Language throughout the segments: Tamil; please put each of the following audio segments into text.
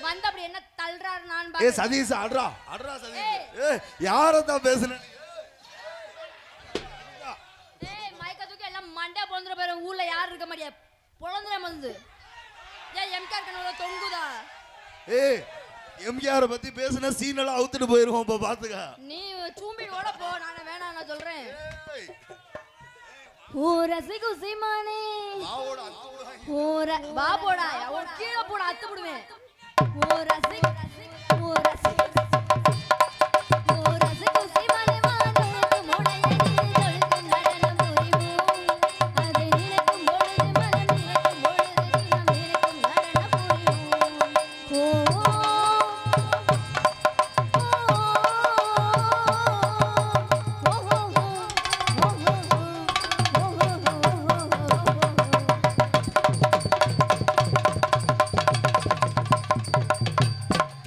வந்து அப்படி என்ன தள்ளுறாரு நான் ஏ சதீஷ் அட்ரா சதீஷ். யாரதான் பேசுன? மைக்க தூக்கி எல்லாம் மண்டே பொழுதுற பேரு ஊர்ல யாரும் இருக்க மாட்டியா பொழந்துற வந்து எம்கேஆர் கனவுல தொங்குதா? எம்கேஆர் பத்தி பேசுன சீன் எல்லாம் அவுத்துட்டு போயிருவோம். இப்ப பாத்துக்க நீ சூம்பி ஓட போ. நான் வேணாம் நான் சொல்றேன். ஓ ரசிகு சீமானே ஓ வா போடா கீழே போட அத்து விடுவேன். ஓ ரசிகு ஓ ரசிகு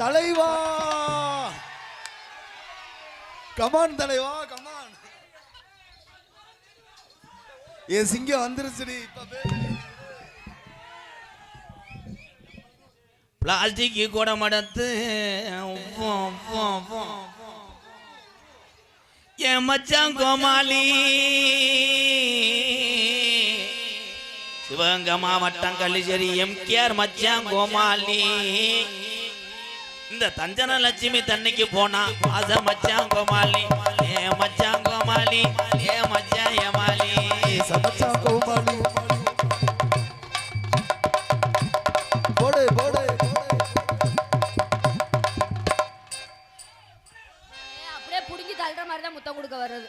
தலைவா கமான் தலைவா கமான். என் சிங்கம் வந்துருச்சுடி. பிளாஸ்டிக் கூட மடத்து என் மச்சான் கோமாளி சிவகங்கை மாவட்டம் கள்ளிச்சேரி எம்கேஆர் மச்சான் கோமாளி. இந்த தஞ்சன லட்சுமி தண்ணிக்கு போனா ஆசை மச்சான் கோமாளி. ஏ மச்சான் கோமாளி ஏ மச்சான் ஏமாளி மச்சான் கோமாளி. போடு போடு அப்படியே புடிங்கி தள்ளுற மாதிரி தான் முத்தம் கொடுக்க வர்றது.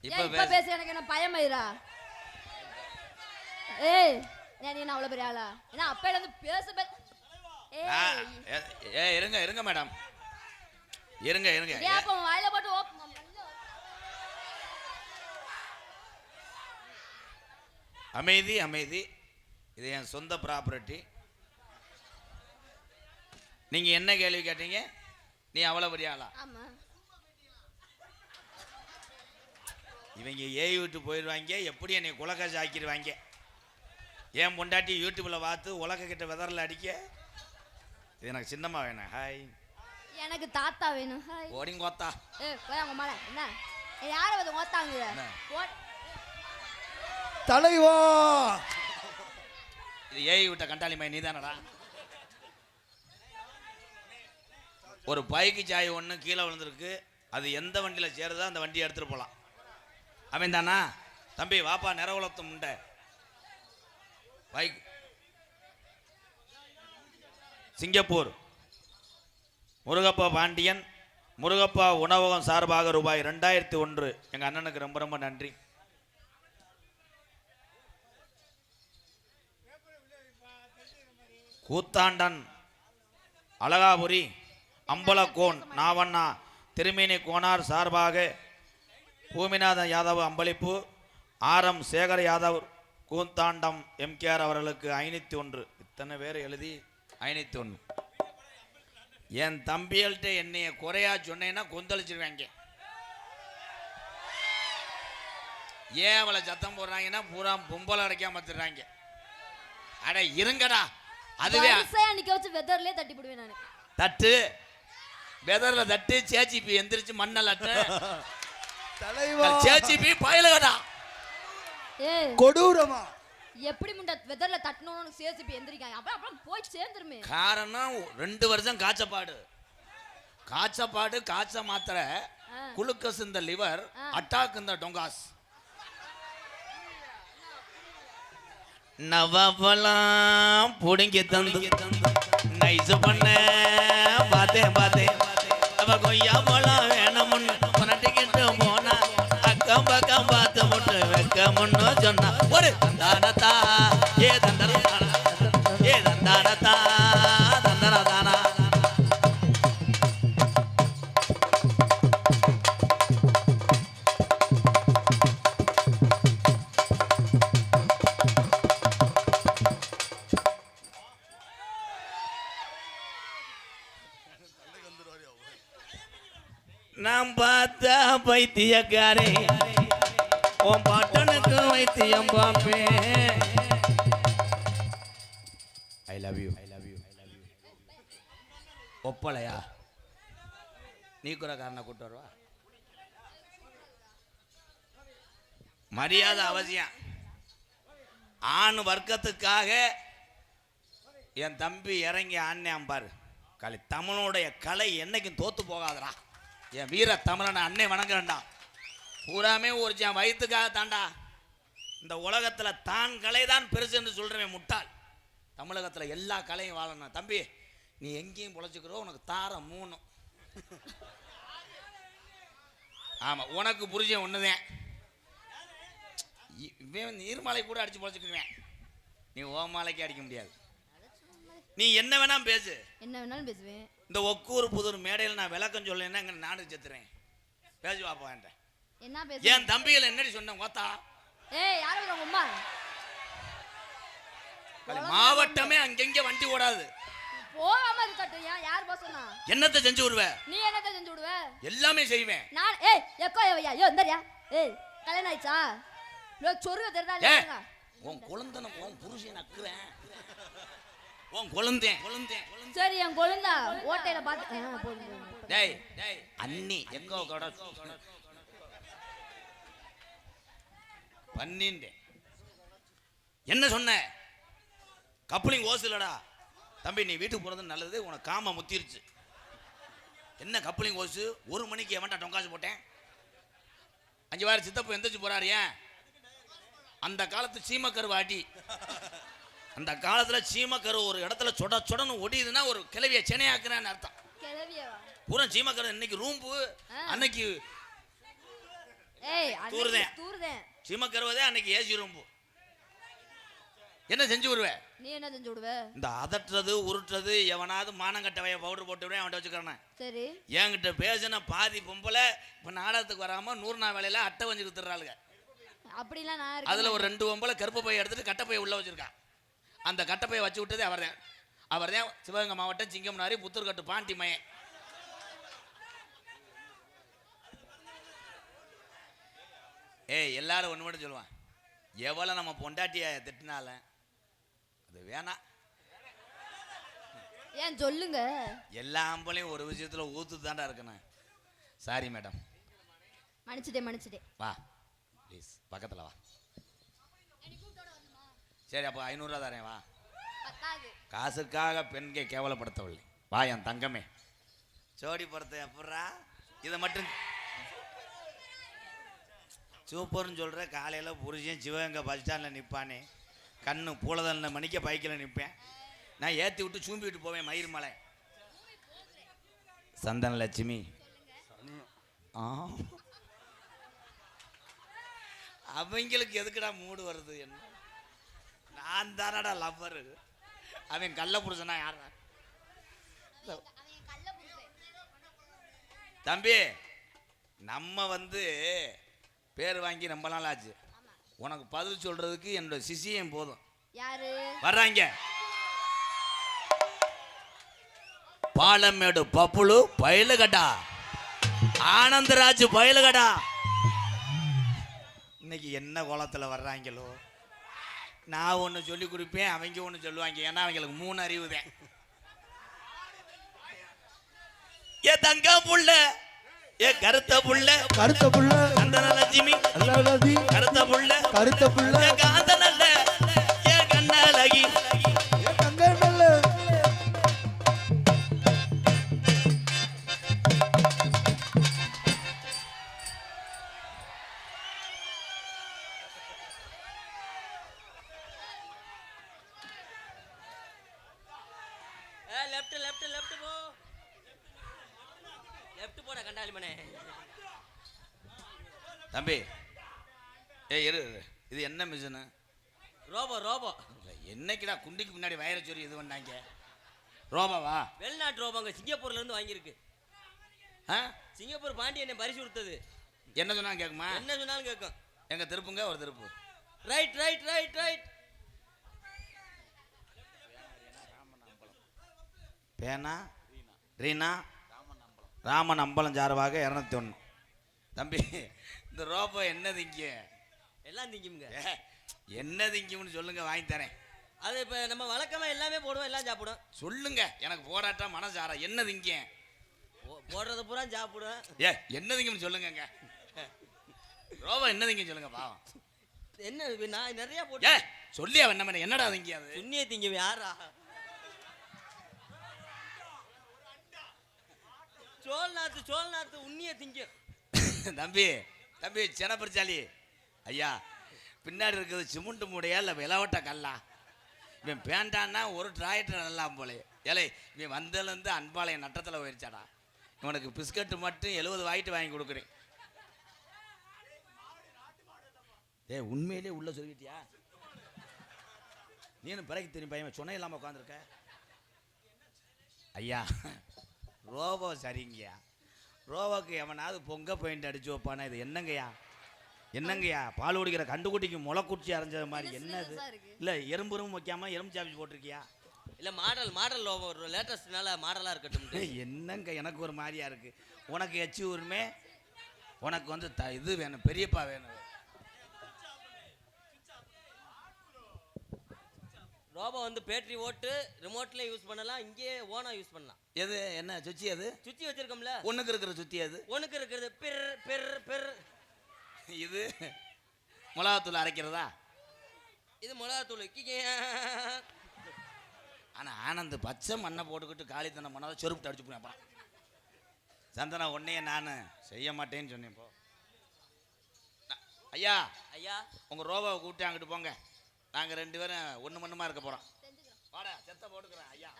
இப்ப பேச எனக்கு என்ன பயமாயிரா? ஏய் நீ என்ன அவ்வளவு பெரிய ஆளா? ஏன்னா அப்பையில இருந்து பேச இருங்க இருங்க மேடம் இருங்க இருங்க. வாயில போட்டு அமைதி அமைதி. இது என் சொந்த ப்ராப்பர்ட்டி. நீங்க என்ன கேள்வி கேட்டீங்க? நீ அவ்வளவு பெரிய ஆளா? இவங்க ஏய் விட்டு போயிடுவாங்க. எப்படி என்னை குலக்காசு ஆக்கிடுவாங்க. ஏன் பொண்டாட்டி யூடியூப்ல பார்த்து உலக கிட்ட வெதரில் அடிக்க. இது எனக்கு சின்னம்மா வேணும். ஹாய் எனக்கு தாத்தா வேணும். ஹாய் ஓடிங்க ஓத்தா. போய் அவங்க மேல என்ன யாரை வந்து ஓத்தாங்க தலைவா. இது ஏய் விட்ட கண்டாளி மை நீதானடா. ஒரு பைக்கு சாய் ஒன்று கீழே விழுந்திருக்கு. அது எந்த வண்டியில் சேருதோ அந்த வண்டியை எடுத்துகிட்டு போகலாம். அவன் தானா தம்பி வாப்பா நிறவுலத்தம் உண்டை பைக் சிங்கப்பூர் முருகப்பா பாண்டியன் முருகப்பா உணவகம் சார்பாக ரூபாய் 2001. எங்கள் அண்ணனுக்கு ரொம்ப ரொம்ப நன்றி. கூத்தாண்டன் அழகாபுரி அம்பலக்கோன் நாவண்ணா திருமேனி கோனார் சார்பாக பூமிநாதன் யாதவ் அம்பளிப்பு. ஆரம் சேகர் யாதவ் கூத்தாண்டம் எம்கேஆர் அவர்களுக்கு 501. இத்தனை பேர் எழுதி 501. என் தம்பிகள்கிட்ட என்னைய குறையா சொன்னேன்னா கொந்தளிச்சிருவாங்க. ஏன் அவளை சத்தம் போடுறாங்கன்னா பூரா பொம்பளை அடைக்காம வச்சுடுறாங்க. அட இருங்கடா. அதுவே வெதர்லயே தட்டி போடுவேன் நான். தட்டு வெதர்ல தட்டு சேச்சிபி எந்திரிச்சு மண்ணல் அட்ட தலைவா சேச்சிபி பயலகடா. கொடூரமா எப்படி முண்ட வெதர்ல தட்டணும்னு சேச்சிபி எந்திரிக்காங்க. அப்புறம் போய் சேர்ந்துருமே. காரணம் 2 வருஷம் காய்ச்சப்பாடு காய்ச்ச மாத்திரை குளுக்கஸ் இந்த லிவர் அட்டாக் இந்த டொங்காஸ். நவபலாம் புடுங்கி தந்து நைஸ் பண்ண பார்த்தேன் அவ கொய்யா பழம் வேணும்னு முன்னாடிக்கிட்டு போனா அக்கம் பக்கம் பார்த்து முட்டு வைக்க முன்னு சொன்னா ஒரு தந்தானத்தா ஏ தந்தனத்தானா ஏ தந்தானத்தா தந்தனதானா. நாம் பார்த்தா பைத்தியக்காரே உன் பாட்டனுக்கு வைத்தியம் பார்ப்பேன். ஐ லவ் யூ ஒப்பலையா நீ கூட காரணம் கூட்டு வருவா மரியாதை அவசியம் ஆண் வர்க்கத்துக்காக என் தம்பி இறங்கி ஆண்ணேன் பாரு கலை தமிழனுடைய கலை என்னைக்கும் தோத்து போகாதடா என் வீர தமிழனை அன்னை வணங்குறேன்டா பூராமே ஒரு என் வயிற்றுக்காக தாண்டா இந்த உலகத்தில் தான் கலை தான் பெருசு என்று சொல்கிறேன் முட்டாள் தமிழகத்தில் எல்லா கலையும் வாழணும் தம்பி நீ எங்கேயும் பொழைச்சிக்கிறோ உனக்கு தாரம் 3 ஆமாம் உனக்கு புரிஞ்ச ஒன்றுதான் இவன் நீர்மலை கூட அடிச்சு பொழைச்சிக்குவேன் நீ ஓமாலைக்கு அடிக்க முடியாது நீ என்ன வேணாம் பேசு என்ன வேணாலும் பேசுவேன் இந்த ஒக்கூர் புதூர் மேடையில் நான் விளக்கம் சொல்லேன்னா இங்கே நாடு செத்துறேன் பேசி வாப்பா என்ற என்ன பேச என் தம்பிகளை என்னடி சொன்னேன் கோத்தா ஏய் யாரும் உங்க அம்மா மாவட்டமே அங்கங்க வண்டி ஓடாது போகாம இருக்கட்டும் யார் போக சொன்னா என்னத்தை செஞ்சு விடுவ நீ என்னத்தை செஞ்சு விடுவ எல்லாமே செய்வேன் நான் ஏய் எக்கோ யோ இந்தறியா ஏய் கல்யாணம் ஆயிச்சா சொருக தெரிதா இல்ல உன் குழந்தன உன் புருஷன் நக்குறேன் உன் குழந்தேன் சரி என் குழந்தா ஓட்டையில பாத்து டேய் அண்ணி எங்கோ கூட பண்ணிண்டேன் என்ன சொன்ன கப்ளிங் ஓசுலடா தம்பி நீ வீட்டுக்கு போறது நல்லது உனக்கு காம முத்திருச்சு என்ன கப்ளிங் ஓசு 1 மணிக்கு எவன்டா டொங்காசு போட்டேன் 5 வாரம் சித்தப்பு எந்திரிச்சு போறாரு ஏன் அந்த காலத்து சீமக்கருவு அடி அந்த காலத்துல சீமக்கரு ஒரு இடத்துல சொடன்னு ஒடியுதுன்னா ஒரு கிளவிய சென்னையாக்குறான்னு அர்த்தம் பூரா சீமக்கரு இன்னைக்கு ரூம்பு அன்னைக்கு தூர்தேன் சீமக்கருவதே அன்னைக்கு ஏசி ரூம்பு என்ன செஞ்சு விடுவ நீ என்ன செஞ்சு விடுவ இந்த அதட்டுறது உருட்டுறது எவனாவது மானங்கட்டவைய பவுடர் போட்டு விட அவன்கிட்ட வச்சுக்கிறேன் சரி என்கிட்ட பேசின பாதி பொம்பளை இப்ப நாடகத்துக்கு வராம 100 நாள் வேலையில அட்டை வஞ்சு கொடுத்துறாளுங்க அப்படிலாம் நான் அதுல ஒரு 2 பொம்பளை கருப்பு பையை எடுத்துட்டு கட்டப்பையை உள்ள வச்சிருக்கான் அந்த கட்டப்பையை வச்சு விட்டதே அவர்தான் சிவகங்கை மாவட்டம் சிங்கம்னாரி புத்தூர்கட்டு பாண்டி மயன் ஏய் எல்லாரும் ஒன்று மட்டும் சொல்லுவான் எவ்வளோ நம்ம பொண்டாட்டிய திட்டினால அது வேணாம் ஏன் சொல்லுங்க எல்லா ஆம்பளையும் ஒரு விஷயத்துல ஊத்து தாண்டா இருக்கணும் சாரி மேடம் மன்னிச்சிட்டே வா ப்ளீஸ் பக்கத்தில் வா சரி அப்போ 500 ரூபா தரேன் வா காசுக்காக பெண்கை கேவலப்படுத்தவில்லை வா என் தங்கமே சோடி படுத்த எப்படா இதை மட்டும் சூப்பர்னு சொல்கிற காலையில் புருஷன் சிவகங்கை பஸ் ஸ்டாண்டில் நிற்பானே கண்ணு பூலதல்ல மணிக்க பைக்கில் நிற்பேன் நான் ஏற்றி விட்டு சூம்பி விட்டு போவேன் மயிர் மலை சந்தன லட்சுமி அவங்களுக்கு எதுக்குடா மூடு வருது என்ன நான் தானடா லவ்வரு அவன் கள்ள புருஷனா யாரா தம்பி நம்ம பேர் வாங்கி ரொம்ப நாள் ஆச்சு உனக்கு பதில் சொல்றதுக்கு என்னோட சிசியம் போதும் யாரு வர்றாங்க பாலமேடு பப்புளு பயலுகடா ஆனந்தராஜ் பயலுகடா இன்னைக்கு என்ன கோலத்துல வர்றாங்களோ நான் ஒன்று சொல்லி கொடுப்பேன் அவங்க ஒன்று சொல்லுவாங்க ஏன்னா அவங்களுக்கு 3 அறிவு தான் ஏ தங்க புள்ள ஏ கருத்த புள்ள சந்தன லட்சுமி கருத்த புள்ள ஏ காந்தனல்ல ஏ கண்ணழகி லெஃப்ட் போ லெஃப்ட் போடா கண்டாலி மனே தம்பி ஏய் இரு இது என்ன மிஷினு ரோபோ என்னைக்குடா குண்டிக்கு முன்னாடி வயரை சொல்லி இது பண்ணாங்க ரோபாவா வெளிநாட்டு ரோபோங்க சிங்கப்பூர்ல இருந்து வாங்கியிருக்கு சிங்கப்பூர் பாண்டி என்ன பரிசு கொடுத்தது என்ன சொன்னாலும் கேட்குமா என்ன சொன்னாலும் கேட்கும் எங்க திருப்புங்க ஒரு திருப்பு ரைட் பேனா ரீனா ராமன் அம்பலம் சார்பாக 201 தம்பி இந்த ரோபோ என்ன திங்க எல்லாம் திங்குங்க என்ன திங்கும்னு சொல்லுங்க வாங்கி தரேன் அது இப்ப நம்ம வழக்கமா எல்லாமே போடுவோம், எல்லாம் சாப்பிடும். சொல்லுங்க, எனக்கு போடாட்டா மனசார என்ன திங்க? போடுறது பூரா சாப்பிடுவேன். என்ன திங்கன்னு சொல்லுங்க. ரோபா என்ன திங்க சொல்லுங்க பாவம். என்ன நான் நிறைய போட்டு சொல்லியா என்ன என்னடா திங்க? அது சுண்ணிய திங்க யாரா? சோல்நாத்து உண்ணிய திங்க. தம்பி சினப்பிரச்சாலி ஐயா, பின்னாடி இருக்கிறது சிமெண்ட் மூடையா இல்லை விளவட்ட கல்லா? இவன் பேண்டான்னா ஒரு டிராக்டர் நல்லா போலே. ஏலே, இவன் வந்ததுலேருந்து அன்பாளையம் நட்டத்தில் போயிடுச்சாடா. இவனுக்கு பிஸ்கட்டு மட்டும் 70 வாங்கிட்டு வாங்கி கொடுக்குறேன். உண்மையிலே உள்ள சொல்லிட்டியா? நீனும் பிறகு தெரியும் பையன் சொன்ன இல்லாமல் உட்காந்துருக்க. ஐயா, ரோபோ சரிங்கய்யா. ரோபோக்கு எவனாவது பொங்க பெயிண்ட் அடிச்சு வைப்பானா? இது என்னங்கய்யா பால் குடிக்கிற கண்டுக்குட்டிக்கு முளைக்குச்சி அரைஞ்சது மாதிரி என்னது? இல்லை எறும்புரும் வைக்காம எறும்பு சாப்பிச்சு போட்டிருக்கியா? இல்லை மாடல் ஒரு லேட்டஸ்ட்னால மாடலாக இருக்கட்டும். என்னங்க எனக்கு ஒரு மாதிரியா இருக்கு. உனக்கு எச்சி ஊருமே, உனக்கு வந்து இது வேணும், பெரியப்பா வேணும். ரோபோ வந்து பேட்டரி ஓட்டு ரிமோட்ல யூஸ் பண்ணலாம், இங்கேயே ஓனா யூஸ் பண்ணலாம். எது என்ன சுச்சி? அது சுச்சி வச்சிருக்கோம்ல, ஒண்ணுக்கு இருக்கிற சுத்தி. அது ஒண்ணுக்கு இருக்கிறது பெர். இது மிளகாத்தூள் அரைக்கிறதா? இது மிளகாத்தூள். ஆனா ஆனந்த் பச்சை மண்ணை போட்டுக்கிட்டு காலித்தனம் பண்ணாத செருப்பு அடிச்சு போனேன். அப்புறம் சந்தனா உன்னையே நான் செய்ய மாட்டேன்னு சொன்னேன். இப்போ ஐயா உங்க ரோபாவை கூப்பிட்டு அங்கிட்டு போங்க. நாங்கள் 2 பேரும் ஒன்று மண்ணுமா இருக்க போகிறோம். வாடா செத்த போட்டுக்கிறேன். ஐயா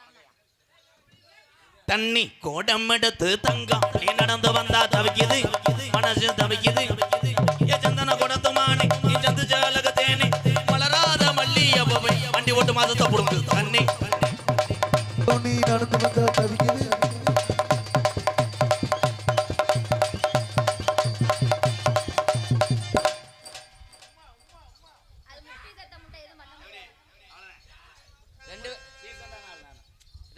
தண்ணி கோடம் எடுத்து தங்கம் நீ நடந்து வந்தா தவிக்குது, மனசு தவிக்குது. ஏ சந்தன கொடுத்து மானே நீ சந்து ஜாலக தேனே, வளராத மல்லிய போவை வண்டி ஓட்டு மாதத்தை கொடுக்கு. தண்ணி நீ நடந்து வந்தா தவிக்குது.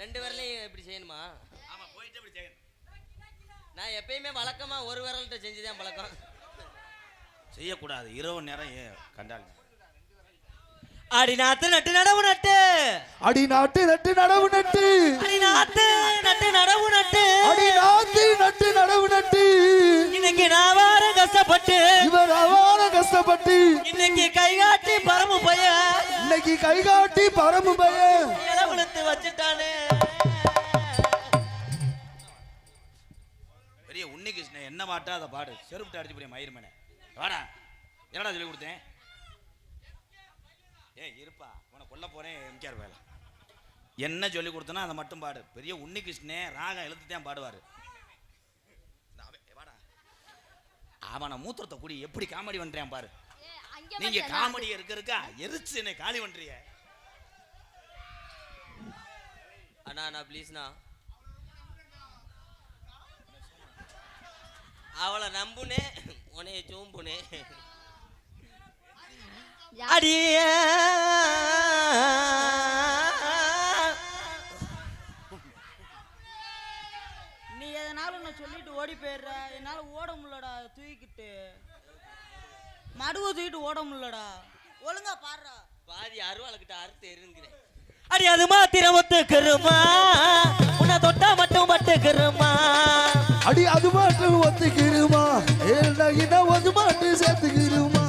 ரெண்டு விரலையும் எப்படி செய்யணுமா? ஆமா, போயிட்டு இப்படி செய்யணும். நான் எப்பயுமே வழக்கமா ஒரு விரல்கிட்ட செஞ்சுதான் பழக்கம். செய்யக்கூடாது இரவு நேரம் கண்டால். அடி நாத்து நட்டு நடவு நட்டு, அடி நாட்டு நட்டு நடவு நட்டு, அடி நாத்து நட்டு நடவு நட்டு, அடி நாத்து நட்டு நடவு நட்டு. இன்னைக்கு நான் வார கஷ்டப்பட்டு, இவர் அவார கஷ்டப்பட்டு, இன்னைக்கு கைகாட்டி பரமு பையன், இன்னைக்கு கைகாட்டி பரமு பையன் இளவுழுத்து வச்சுட்டானே. பெரிய உன்னி கிருஷ்ணன் என்ன பாட்டா அதை பாடு. செருப்பு அடிச்சு போய் மயிர்மேனே வாடா. என்னடா சொல்லி கொடுத்தேன்? இருப்பா, உன கொல்ல போறேன். எம்கேஆர் வேலை என்ன சொல்லி கொடுத்தனா அதை மட்டும் பாடு. பெரிய உன்னி கிருஷ்ணே ராகம் எழுத்துத்தான் பாடுவாரு. அவனை மூத்திரத்தை கூடி எப்படி காமெடி பண்றேன் பாரு. நீங்க காமெடி இருக்கா எரிச்சு என்னை காலி பண்றிய. அண்ணா ப்ளீஸ்ண்ணா, அவளை நம்புனே உனைய சோம்புனே. அடிய நீ எதனாலும் நான் சொல்லிட்டு ஓடி போயிடுற. என்னால ஓட முடியலடா, தூக்கிட்டு மடுவை தூக்கிட்டு ஓட முடியலடா. ஒழுங்கா பாடுறா. பாதி அருவாளுக்கிட்ட அறுத்து எருங்கிறேன். அடி அது மாத்திரம் ஒத்துக்கிறமா, உன்னை தொட்டா மட்டும் பட்டுக்கிறமா. அடி அது மட்டும் ஒத்துக்கிறமா, ஏன்னா அது மட்டும் சேர்த்துக்கிறமா.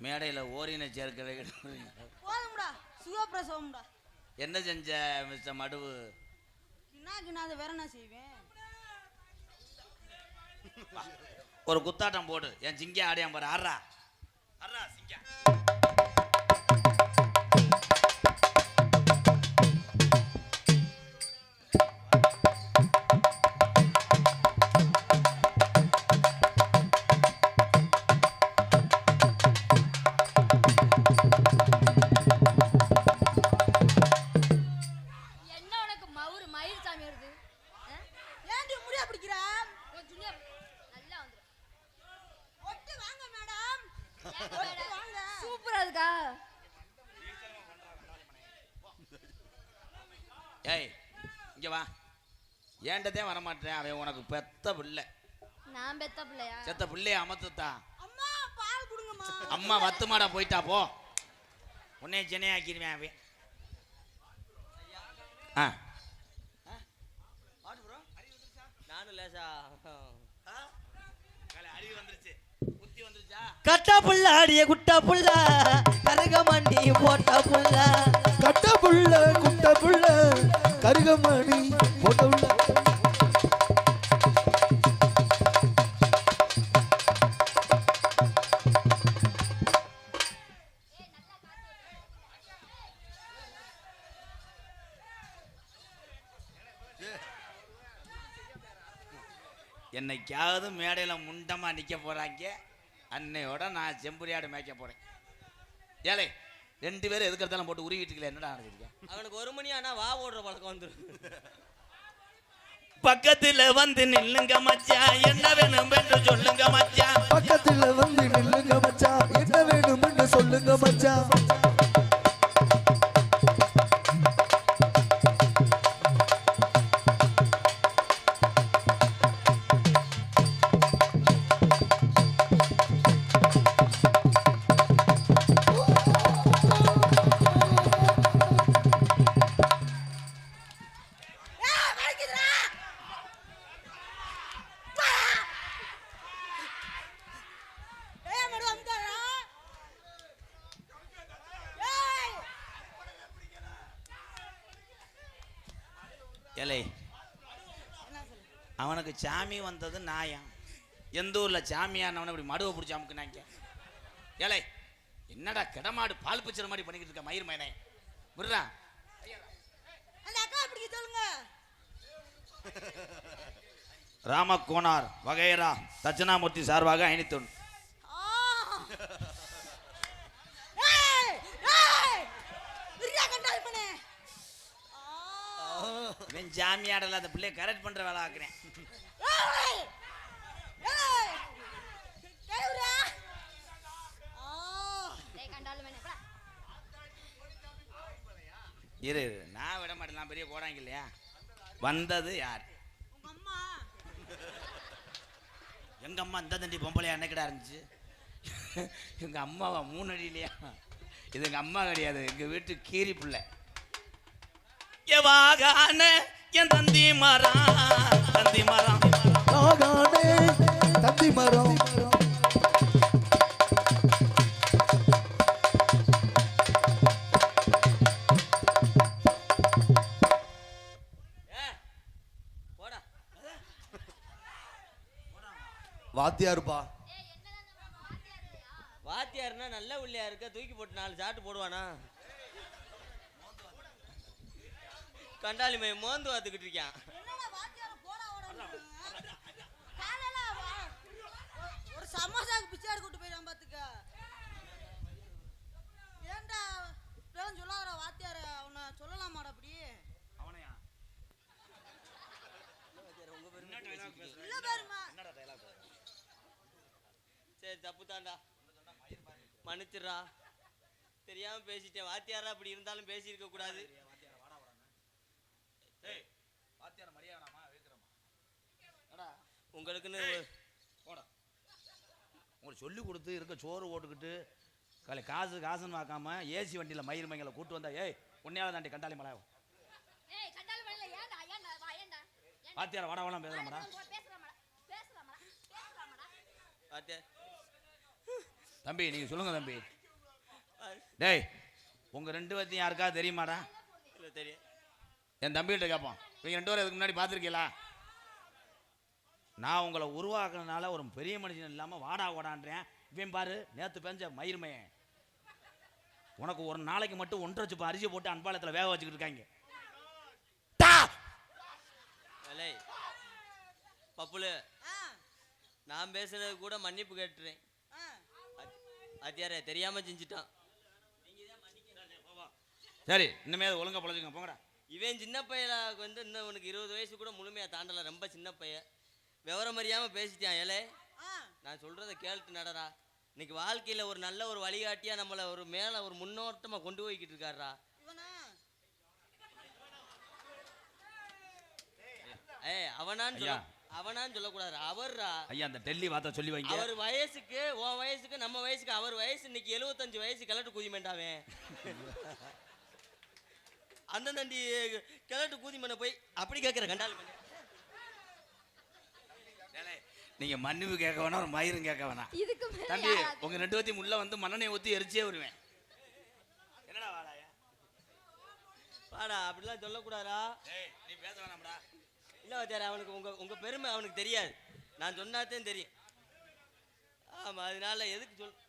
மேடையில் ஓரின சேர்க்கலை போதும்டா, சுகப்பிரசவம்டா. என்ன செஞ்ச மிஸ்டர் மடுவு? கிண்ணா வேற என்ன செய்வேன்? ஒரு குத்தாட்டம் போடு. என் சிங்க ஆடியான் பாரு. ஆடுறா ஆடுறா சிங்க. ஏய் இங்க வா. ஏண்டதே வரமாட்டேன். அவன் உனக்கு பெத்த பிள்ளை. நான் பெத்த பிள்ளையா? செத்த பிள்ளைய அமத்துத்தா. அம்மா பால் குடுங்கம்மா. அம்மா வத்து மாடா போயிட்டா போ. உன்னைய சென்னையாக்கிடுவேன் அவன். ஆ நானும் லேசா அறிவு வந்துருச்சு, புத்தி வந்துருச்சா? கட்டா புள்ள அடிய குட்டா புள்ள கருகமண்டி போட்ட புள்ள. கட்ட புள்ள குட்ட புள்ள கருகமணி போட்ட புள்ள. என்னைக்காவது மேடையில் முண்டமா நிற்க போறாங்க. அன்னையோட நான் செம்புரியாடு மேய்க்க போறேன். ஏலே 2 பேரும் எதுக்கு எடுத்தாலும் போட்டு உருவிட்டுக்கல. என்னடா நடக்குது? அவனுக்கு 1 மணி ஆனா வா ஓடுற பழக்கம் வந்துடும். பக்கத்துல வந்து நில்லுங்க மச்சான், என்ன வேணும் என்று சொல்லுங்க மச்சான். பக்கத்துல வந்து நில்லுங்க மச்சான், என்ன வேணும்னு சொல்லுங்க மச்சான். ஏலே அவனுக்கு சாமி வந்தது நாயம். எந்த ஊர்ல சாமியானவனை இப்படி மடுவை பிடிச்சி அமுக்குனாங்க. ஏலே என்னடா கிடமாடு பால் பிச்சர் மாதிரி பண்ணிக்கிட்டு இருக்க மயிர் மயனே விடுறா. அந்த அக்கா பிடிக்க சொல்லுங்க. ராமகோனார் வகைரா தட்சிணாமூர்த்தி சார்பாக 501. ஜாமியாடல அந்த பிள்ளைய கரெக்ட் பண்ற வேலை ஆக்குறேன். இரு நான் விட மாட்டேன். பெரிய போடாங்க இல்லையா? வந்தது யார்? எங்க அம்மா இந்த தண்டி பொம்பளையா என்னக்கிடா இருந்துச்சு. எங்க அம்மாவா 3 அடி இல்லையா? இது எங்க அம்மா கிடையாது, எங்க வீட்டு கீரி பிள்ளை. எவாகான என் தந்தி மரம், தந்தி மரம் ஆகானே தந்தி மரம். வாத்தியாருப்பா. வாத்தியாருன்னா நல்ல உள்ளியா இருக்க, தூக்கி போட்டு 4 சாட்டு போடுவானா? கண்டாளி மை மோந்து வாத்துக்கிட்டு இருக்கான். ஒரு சமோசாக்கு பிச்சாடு கூட்டு போயிடாம பாத்துக்க. ஏன்டா சொல்லாத வாத்தியார அவனை சொல்லலாமாடா அப்படி? அவனையா? இல்ல பாருமா. சரி தப்பு தாண்டா, மன்னிச்சிடுறா. தெரியாம பேசிட்டேன். வாத்தியாரா அப்படி இருந்தாலும் பேசியிருக்க கூடாது. உங்களுக்குன்னு உங்களுக்கு சொல்லி கொடுத்து இருக்க சோறு ஓட்டுக்கிட்டு காசுன்னு பார்க்காம ஏசி வண்டியில் மயிர் மங்களை கூட்டு வந்தா ஏய் உன்னையால தாண்டி கண்டாளி மலை வாத்தியார வட வளம் பேசலாமாடா? தம்பி நீங்க சொல்லுங்க தம்பி. டேய் உங்க 2 பேர்த்தையும் யாருக்காவது தெரியுமாடா? இல்லை தெரியும். என் தம்பிகிட்ட கேட்போம். நீங்கள் 2 பேரும் இதுக்கு முன்னாடி பார்த்துருக்கீங்களா? நான் உங்களை உருவாக்குறதுனால ஒரு பெரிய மனுஷன் இல்லாமல் வாடா ஓடான்றேன். இவன் பாரு நேற்று பெஞ்ச மயிர்மையன் உனக்கு ஒரு நாளைக்கு மட்டும் 1.5 சுப்பா அரிசி போட்டு அன்பாலத்தில் வேக வச்சுக்கிட்டு இருக்காங்க. பப்புலு நான் பேசுறது கூட மன்னிப்பு கேட்டுறேன். வாத்தியாரே தெரியாம செஞ்சுட்டான். சரி இனிமே ஒழுங்கா பொழைச்சுங்க போங்கடா. இவன் சின்ன பையலா வந்து இன்னும் உனக்கு 20 வயசு கூட முழுமையா தாண்டல. ரொம்ப சின்ன பையன், விவரம் அறியாம பேசிட்டான். ஏலே நான் சொல்றத கேள்ட்டு நடரா. இன்னைக்கு வாழ்க்கையில ஒரு நல்ல ஒரு வழிகாட்டியா நம்மள ஒரு மேல ஒரு முன்னோட்டமா கொண்டு போய்கிட்டு இருக்காருடா. அவனான்னு சொல்லக்கூடாது, அவர்ரா. ஐயா அந்த டெல்லி வார்த்தை சொல்லி வைங்க. அவர் வயசுக்கு உன் வயசுக்கு நம்ம வயசுக்கு அவர் வயசு இன்னைக்கு 75 வயசு கிழட்டு குதிமேண்டாவே. அந்த தண்டி கிழட்டு குதிமேன போய் அப்படி கேட்கிற கண்டாளி பண்ண. நீங்க மன்னிப்பு கேட்க வேணாம், ஒரு மயிரும் கேட்க வேணாம். தம்பி உங்க 2 பேத்தையும் உள்ள வந்து மண்ணெண்ணெய் ஊத்தி எரிச்சே வருவேன். என்னடா வாடாயா வாடா, அப்படிலாம் சொல்லக்கூடாதா. நீ பேச வேணாம்டா. இல்லை வச்சாரு, அவனுக்கு உங்க பெருமை அவனுக்கு தெரியாது, நான் சொன்னாதான் தெரியும். ஆமா, அதனால எதுக்கு சொல்.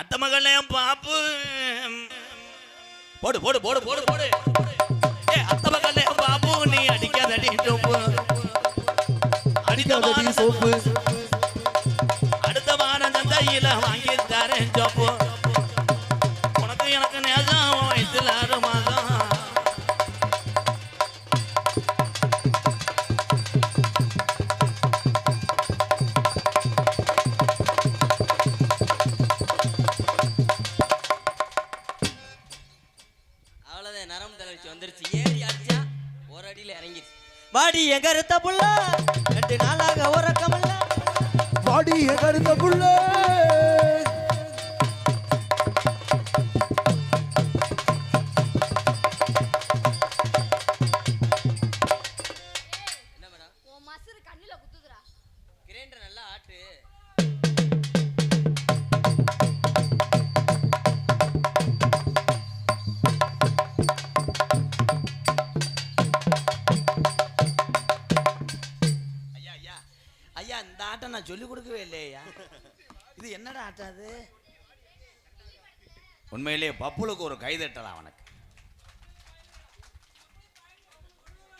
அத்த மகளே பாப்பு போடு போடு போடு போடு போடு. அத்த மகளே பாப்பு நீ அடிக்காதடி சோப்பு, அடிக்காதடி சோப்பு. அடுத்த வாரம் சந்தையில வாங்கி தரேன் சோப்பு. உனக்கு எனக்கு நேசம் வயசுல 6 மாதம். அவ்வளவுதான், நரம்பு தளர்ச்சி வந்துருச்சு. ஏறி அடிச்சா ஒரு அடியில இறங்கிடுச்சு. வாடி எங்க இருத்த புள்ள 2 நாளாக உறக்கமில்ல. வாடி என் கருத்த புள்ள. என்ன பண்ணா உன் மசுறு கண்ணுல குத்துதுடா. கிரைண்டர் நல்லா ஆட்டு. ஐயா ஐயா ஐயா இந்த ஆட்டம் நான் சொல்லி கொடுக்கவே இல்லையா. இது என்னடா ஆட்டம் அது? உண்மையிலேயே பப்புளுக்கு ஒரு கைதட்டலாம். அவனுக்கு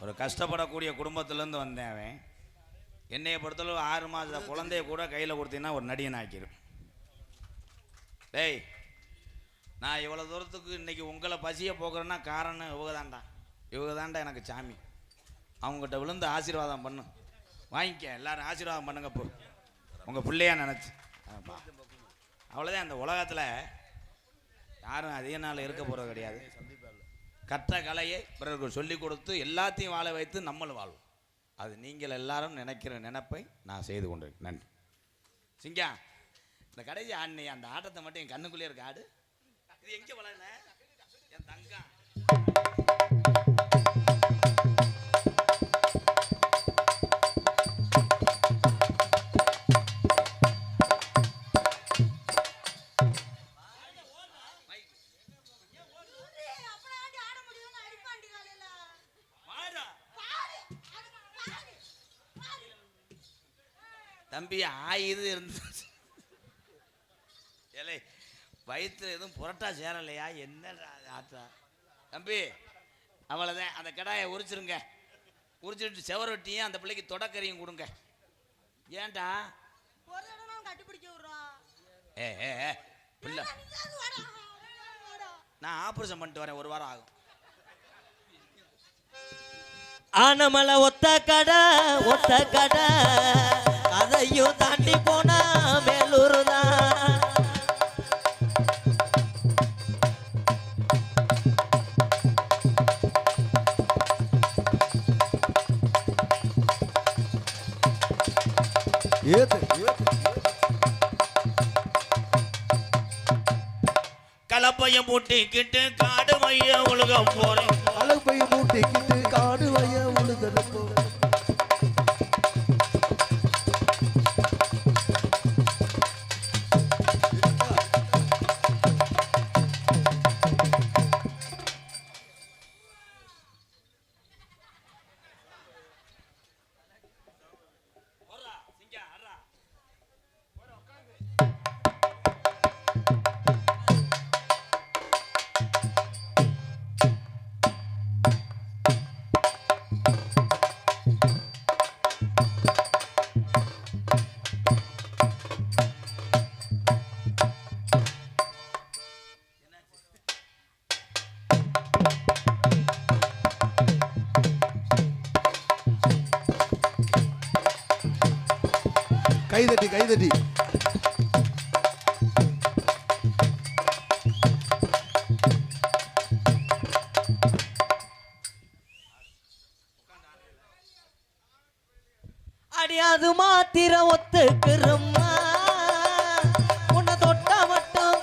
ஒரு கஷ்டப்படக்கூடிய குடும்பத்திலேருந்து வந்தேன். அவன் என்னைய பொறுத்தளவு 6 மாத குழந்தைய கூட கையில் கொடுத்தீங்கன்னா ஒரு நடிகன் ஆக்கிடும். டேய், நான் இவ்வளோ தூரத்துக்கு இன்னைக்கு உங்களை பசியை போக்குறேன்னா காரணம் இவங்க தான்டா எனக்கு சாமி. அவங்ககிட்ட விழுந்து ஆசீர்வாதம் பண்ணு, வாங்கிக்க. எல்லாரும் ஆசீர்வாதம் பண்ணுங்க. இப்போ உங்கள் பிள்ளையா நினச்சி அவ்வளோதான். அந்த உலகத்தில் யாரும் அதிக நாள் இருக்க போகிறது கிடையாது. கற்ற கலையை பிறருக்கு சொல்லிக் கொடுத்து எல்லாத்தையும் வாழ வைத்து நம்மளும் வாழ்வோம். அது நீங்கள் எல்லாரும் நினைக்கிற நினைப்பை நான் செய்து கொண்டிருக்கேன். நன்றி. சிங்கா, இந்த கடைசி ஆடினே அந்த ஆட்டத்தை மட்டும் என் கண்ணுக்குள்ளே இருக்க ஆடு. இது எங்கே வளர்ன என் தங்கம்? தம்பி ஆயுது இருந்து ஏலே வயிற்றுல எதுவும் புரட்டா சேரலையா? என்ன ஆட்டா தம்பி? அவ்வளோதான். அந்த கடாயை உரிச்சிருங்க. உரிச்சிட்டு செவரொட்டியும் அந்த பிள்ளைக்கு தொடக்கறியும் கொடுங்க. ஏன்டா கட்டிப்பிடிக்க விடுறோம். ஏ பிள்ளை, நான் ஆப்ரேஷன் பண்ணிட்டு வரேன், 1 வாரம் ஆகும். ஆனமலை ஒத்த கடை அதையும் தாண்டி போனா மேலூர் தான். கலப்பைய மூட்டிக்கிட்டு காடு மைய உலக போறேன். கலப்பைய மூட்டிக்கிட்டு காடு வைய உழுதல் போறேன். கைதட்டி அது மாத்திரம் ஒத்துக்கிறம்மா உன்னை தொட்டா மட்டும்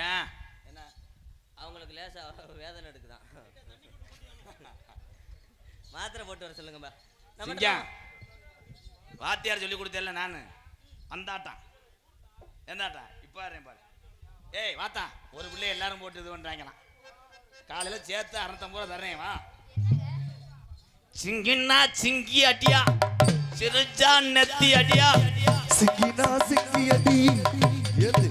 ஏன் என்ன அவங்களுக்கு லேசா வேதனை எடுக்குதான். மாத்திரை போட்டு வர சொல்லுங்கப்பா. சிங்கம் வாத்தியார் சொல்லி கொடுத்தேன்ல நான் அந்தாட்டம் எந்தாட்டம் இப்போ பாரு. ஏய் வாத்தா ஒரு பிள்ளை எல்லாரும் போட்டு இது பண்ணுறாங்களாம். காலையில் சேர்த்து 650 ரூபா தர்றேன் வா. சிங்கின்னா சிங்கி அடியா சிரிச்சா நெத்தி அடியா சிக்கினா சிக்கி அடி எது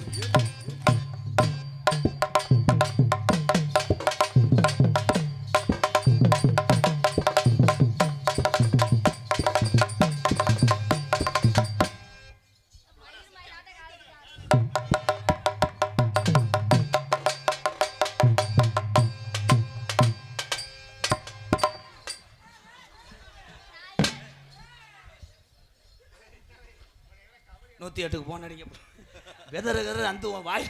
நூற்றி 8க்கு போன் அடிக்க வெதறு அந்த வாய்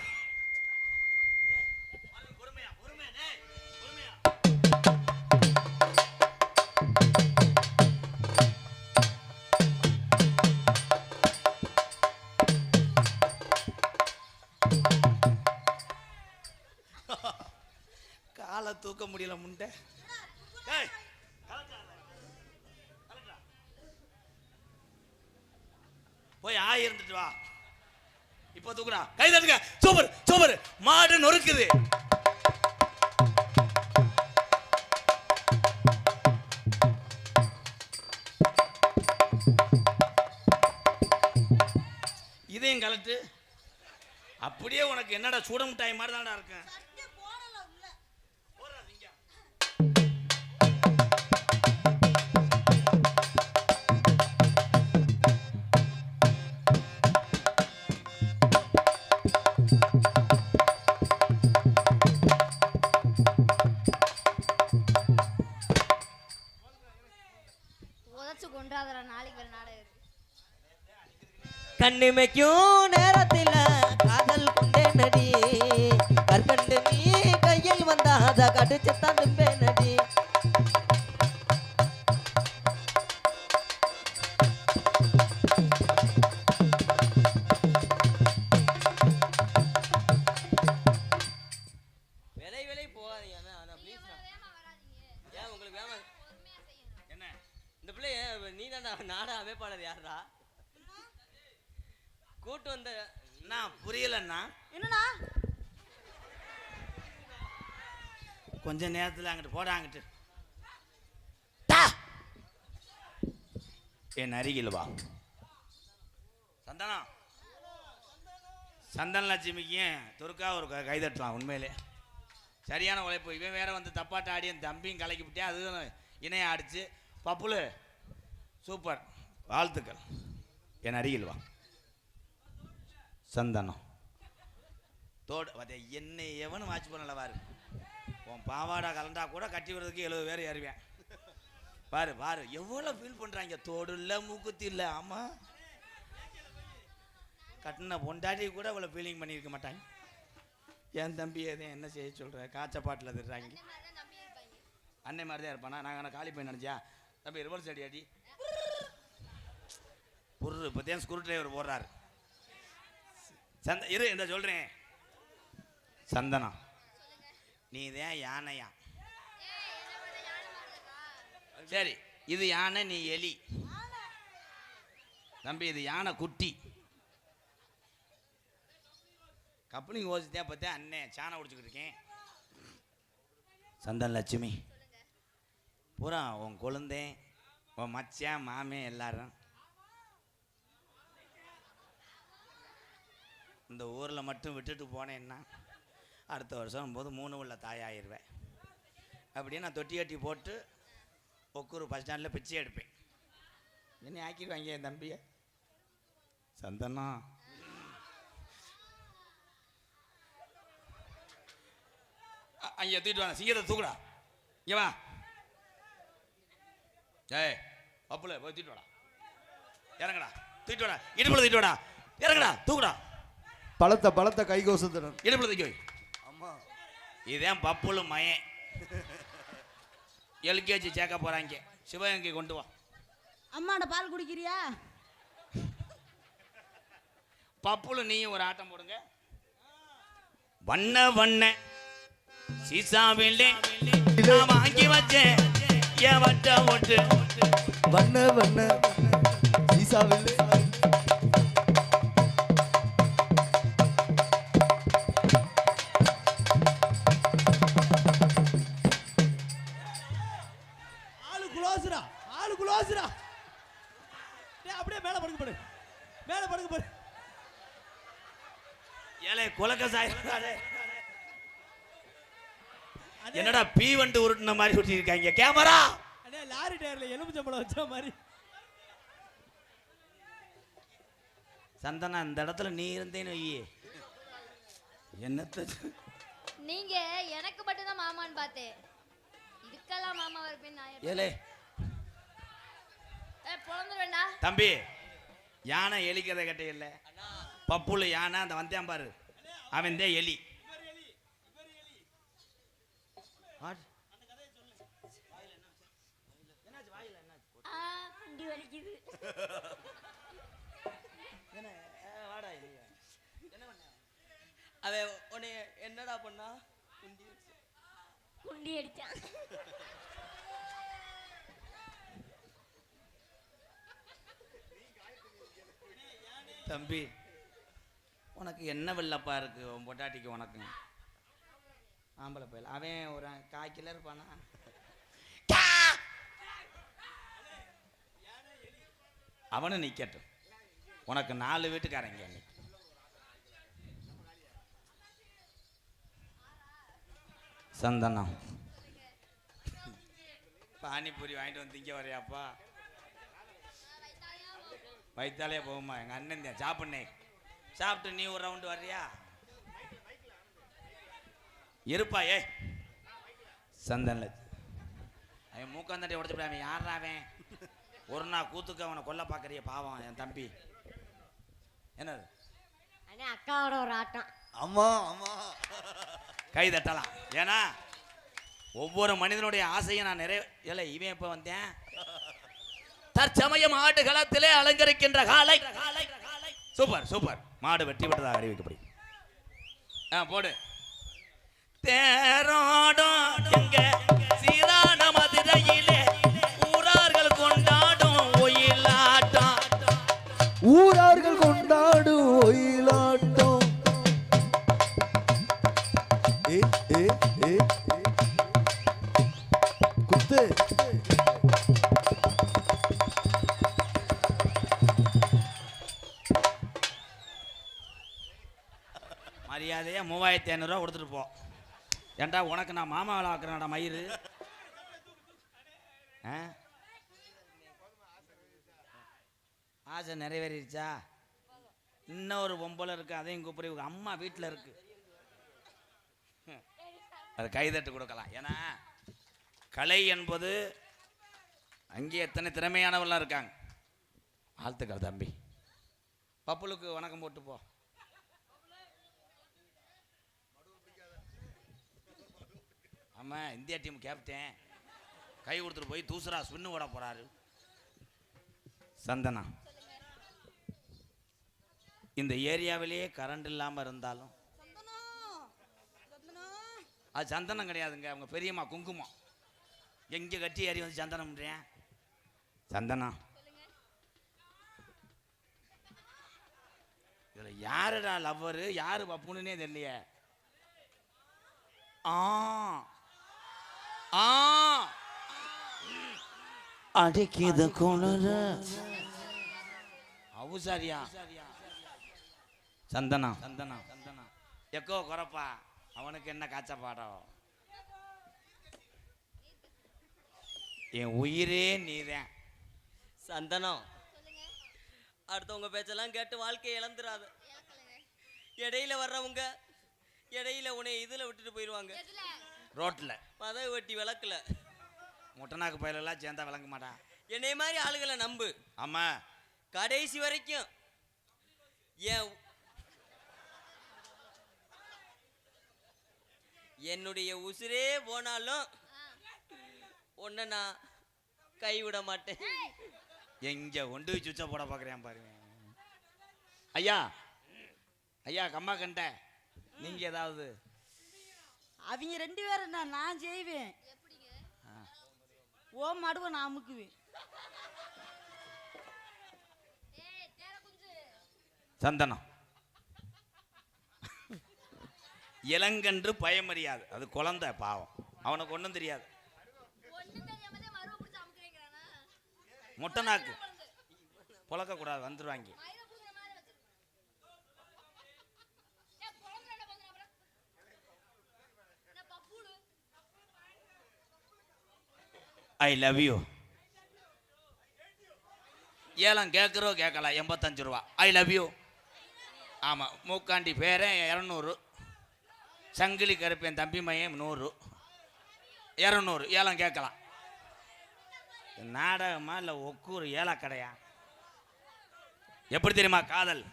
காலை தூக்க முடியல முண்டை. போய் ஆய் இருந்துட்டு வா. இப்போ தூக்குடா கை தட்டுங்க. சூப்பர் சூப்பர் மாடு நொறுக்குது. இதையும் கலட்டு. அப்படியே உனக்கு என்னடா சூட மிட்டாய் மாதிரி தான்டா இருக்கேன். உதச்சு கொண்டாதரா, நாளைக்கு வேற நாடகம் இருக்கு. கண்ணிமைக்கும் நேரத்தில் காதல் கொண்டே நடி கற்கண்டு நீ கையில் வந்தாத கடிச்சுத்தான் தும்பே நடி விலை போகாதீங்க. ஆனால் ப்ளீஸ் ஏன் உங்களுக்கு வேமா என்ன இந்த பிள்ளைய நீ தான்டா நாடா அமைப்பாளர் யாரா கூட்டு வந்த நான் புரியலன்னா என்னண்ணா கொஞ்ச நேரத்தில் அங்கிட்டு போட அங்கிட்டு என் அருகில் வா. சந்தனம் சந்தன லட்சுமிக்கும் துர்கா ஒரு கைதட்டலாம். உண்மையிலே சரியான உழைப்பு. இவன் வேற வந்து தப்பாட்ட ஆடி என் தம்பியும் கலக்கி விட்டேன். அதுவும் இணைய ஆடிச்சு. பப்புலு சூப்பர் வாழ்த்துக்கள். என் அருகில் வா. சந்தனம் தோடு என்னை எவனும் வாட்ச் பண்ணல பாரு. உன் பாவாடா கலண்டா கூட கட்டி விடுறதுக்கு 70 பேர் ஏறுவேன். பாரு பாரு எவ்வளோ ஃபீல் பண்ணுறாங்க. தோடு இல்லை மூக்குத்தி இல்லை. ஆமாம் கட்டின பொண்டாட்டி கூட இவ்வளோ ஃபீலிங் பண்ணியிருக்க மாட்டாங்க. என் தம்பி எதையும் என்ன செய்ய சொல்கிற காய்ச்ச பாட்டில் திடுறாங்க. அன்னை மாதிரி தான் இருப்பானா. நாங்கள் காலி போய் நினச்சா தம்பி ரிவர்ஸ் அடி அடி பொருள் இப்போ தான் ஸ்க்ரூ டிரைவர் போடுறாரு. இரு இந்த சொல்கிறேன். சந்தனம் நீ தான் யானையா. சரி இது யானை நீ எலி. தம்பி இது யானை குட்டி. கப்பலிங் ஓசித்தேன் பார்த்தேன் அண்ணே சாணை குடிச்சுக்கிட்டு இருக்கேன். சந்தன லட்சுமி பூரா உன் குழந்தை உன் மச்சான் மாமே எல்லாரும் இந்த ஊரில் மட்டும் விட்டுட்டு போனேன்னா அடுத்த வருஷம் போது 3 உள்ள தாயாயிருவேன். அப்படியே நான் தொட்டி கட்டி போட்டு ஒக்கூர் பஸ் ஸ்டாண்டில் பிச்சை எடுப்பேன். என்ன ஆக்கிடுவாங்க என் தம்பியை. சந்தனம் அங்கே தூக்கிட்டு வாங்க, சிங்கத்தை தூக்குடா. இங்க வா. ஏய் பப்புல போய் தூக்கிட்டு வாடா. இறங்கடா, தூக்கிட்டு வாடா. இடுப்புல தூக்கிட்டு வாடா. இறங்கடா, தூக்குடா. பழத்தை கை கோசத்துடன் இடுப்புல தூக்கி வை. அம்மா இதுதான் பப்புல மயன். எல்கேஜி சேர்க்க போறாங்க. சிவகங்கை கொண்டு வா. அம்மாட பால் குடிக்கிறியா? பப்புல நீயும் ஒரு ஆட்டம் போடுங்க. வண்ண வண்ண சீசாவிலே நான் வாங்கி வச்சேன் என் வட்ட ஓட்டு. வண்ண சீசாவில் ஆளு குலோசுடா. அப்படியே மேல படுக்க போடு. ஏலே கொலக்க சாயிராதே. என்னடா பீ வண்டு உருட்டுன மாதிரி உருட்டி இருக்காங்க. கேமரா அடே லாரி டயர்ல எலுமிச்சம்பழம் வச்ச மாதிரி. சந்தனா இந்த இடத்துல நீ இருந்தேன்னு வையே என்னத்த. நீங்க எனக்கு மட்டும் தான் மாமான்னு பார்த்தேன். இதுக்கெல்லாம் மாமா இருப்பேன் நான். ஏலே பொழந்துருவேண்டா தம்பி, யானை எலிக்கிறத கட்ட இல்லை. பப்புல யானை அந்த வந்தேன் பாரு, அவன் தான் எலி. அவன் உன்னை என்னடா பண்ணா? குண்டி அடிச்சான். தம்பி உனக்கு என்ன வெள்ளப்பா இருக்கு உன் பொட்டாட்டிக்கு? உனக்கு ஆம்பளை பையல் அவன் ஒரு காய்க்கில இருப்பானா? அவனு நிக்கட்டும். உனக்கு 4 வீட்டுக்காரங்க. சந்தனம் பானிபூரி வாங்கிட்டு வந்து திங்க வரையாப்பா? வயிற்றாலே போகுமா? எங்க அண்ணன் தான் சாப்பிட்னே. சாப்பிட்டு நீ ஒரு ரவுண்டு வர்றியா? இருப்பா. ஏ சந்தன்ல அவன் மூக்காந்தாட்டி உடச்சு அவன் யாரா? அவன் ஒரு நாள் கூத்துக்கு அவனை கொல்ல பார்க்கறிய பாவம் என் தம்பி. என்னது அக்காவோட ஒரு ஆட்டம். அம்மா கை தட்டலாம். ஏன்னா ஒவ்வொரு மனிதனுடைய ஆசையும் நான் இல்லை இவன் எப்போ வந்தேன்? தற்சமயம் ஆடு களத்திலே அலங்கரிக்கின்ற காலை. Super super. மாடு வெற்றி பெற்றதாக அறிவிக்கப்படி. போடு. தேரோடும் எங்க சீரான மதுரையிலே ஊரார்கள் கொண்டாடும் ஒயிலாட்டம். ஊரார்கள் கொண்டாடும் ஒயிலாட்டம். குத்து மரியாதையா 3500 கொடுத்துட்டு போ. ஏண்டா உனக்கு நான் மாமா வேலை ஆக்குறேன்டா மயிறு. ஆசை நிறைவேறிடுச்சா? இன்னொரு பொம்பளை இருக்கு, அதையும் கூப்பிடு. அம்மா வீட்டில் இருக்கு, அது கைதட்டு கொடுக்கலாம். ஏன்னா கலை என்பது அங்கே எத்தனை திறமையானவெல்லாம் இருக்காங்க. வாழ்த்துக்கள் தம்பி. பப்புளுக்கு வணக்கம் போட்டு போ. ஆமா, இந்தியா டீம் கேப்டன் கை கொடுத்துட்டு போய் தூசரா ஸ்பின்னு ஓட போறாரு. சந்தனா, இந்த ஏரியாவிலேயே கரண்ட் இல்லாம இருந்தாலும் அது சந்தனம் கிடையாதுங்க. அவங்க பெரியம்மா குங்குமம் எங்க கட்டி ஏறி வந்து சந்தனம் பண்றேன். சந்தனா, இதுல யாருடா லவ்வரு யாரு பப்புனுன்னே தெரியலையே. அடிக்கிது குளிர அவுசாரியா. சந்தனா சந்தனா சந்தனா எக்கோ குறப்பா, அவனுக்கு என்ன காய்ச்ச பாடம். என் உயிரே நீதான். சந்தனம், அடுத்தவங்க பேச்செல்லாம் கேட்டு வாழ்க்கையை இழந்துடாத. இடையில வர்றவங்க இடையில உன்னை இதுல விட்டுட்டு போயிடுவாங்க. ரோட்ல பதவி வெட்டி விளக்கல. முட்டனாக்கு பயிலெல்லாம் சேர்ந்தா விளங்க மாட்டான். என்னை மாதிரி ஆளுகளை நம்பு. ஆமா கடைசி வரைக்கும் என்னுடைய உசுரே போனாலும் உன்னை நான் கைவிட மாட்டேன். எங்க ஒண்டு சுவிட்ச போட பாக்குறேன் பாருங்க. ஐயா ஐயா கம்மா கண்ட நீங்க ஏதாவது அவங்க 2 பேரும் நான் செய்வேன். ஓ மடுவை நான் அமுக்குவேன். சந்தனம் இளங்கன்று பயமறியாது. அது குழந்தை பாவம், அவனுக்கு ஒன்றும் தெரியாது. முட்டனாக்கு புழக்க கூடாது, வந்துருவாங்க. I love you. ஏலம் கேட்குறோ கேட்கலாம், 85 ரூபா. I love you. ஆமாம், மூக்காண்டி பேரன் 200, சங்கிலி கருப்பேன் தம்பி மையம் 100, 200. ஏலம் கேட்கலாம். நாடகமா இல்லை ஒக்கூர் ஏலா கடையா? எப்படி தெரியுமா காதல்?